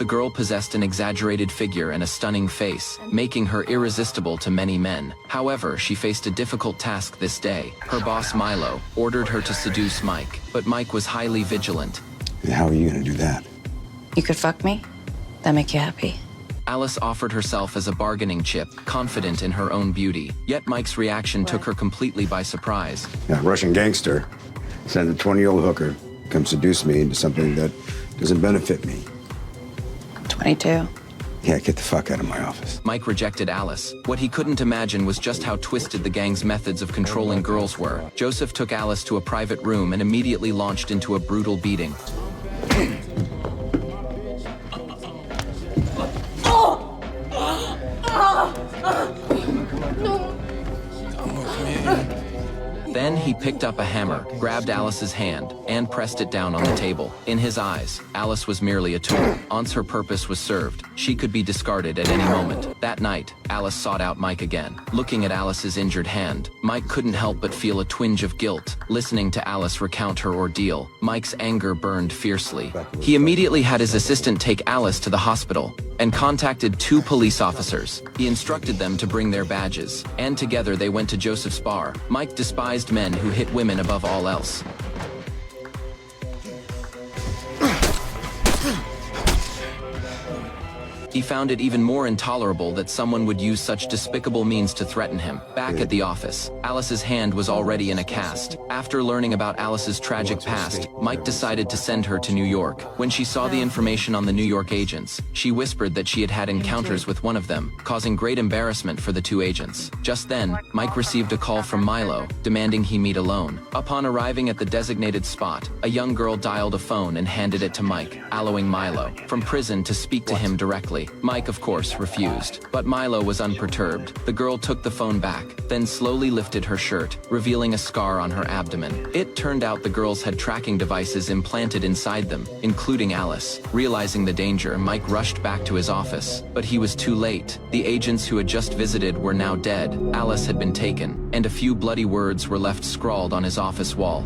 The girl possessed an exaggerated figure and a stunning face, making her irresistible to many men. However, she faced a difficult task this day. Her boss, Milo, ordered her to seduce Mike, but Mike was highly vigilant. And how are you gonna do that? You could fuck me? That make you happy? Alice offered herself as a bargaining chip, confident in her own beauty. Yet Mike's reaction took her completely by surprise. Yeah, Russian gangster sent a 20-year-old hooker come seduce me into something that doesn't benefit me. 22. Yeah, get the fuck out of my office. Mike rejected Alice. What he couldn't imagine was just how twisted the gang's methods of controlling girls were. Joseph took Alice to a private room and immediately launched into a brutal beating. Then he picked up a hammer, grabbed Alice's hand, and pressed it down on the table. In his eyes, Alice was merely a tool. Once her purpose was served, she could be discarded at any moment. That night, Alice sought out Mike again. Looking at Alice's injured hand, Mike couldn't help but feel a twinge of guilt. Listening to Alice recount her ordeal, Mike's anger burned fiercely. He immediately had his assistant take Alice to the hospital and contacted 2 police officers. He instructed them to bring their badges, and together they went to Joseph's bar. Mike despised men who hit women above all else. He found it even more intolerable that someone would use such despicable means to threaten him. Back at the office, Alice's hand was already in a cast. After learning about Alice's tragic past, Mike decided to send her to New York. When she saw the information on the New York agents, she whispered that she had had encounters with one of them, causing great embarrassment for the 2 agents. Just then, Mike received a call from Milo, demanding he meet alone. Upon arriving at the designated spot, a young girl dialed a phone and handed it to Mike, allowing Milo from prison to speak to him directly. Mike, of course, refused, but Milo was unperturbed. The girl took the phone back, then slowly lifted her shirt, revealing a scar on her abdomen. It turned out the girls had tracking devices implanted inside them, including Alice. Realizing the danger, Mike rushed back to his office, but he was too late. The agents who had just visited were now dead. Alice had been taken, and a few bloody words were left scrawled on his office wall.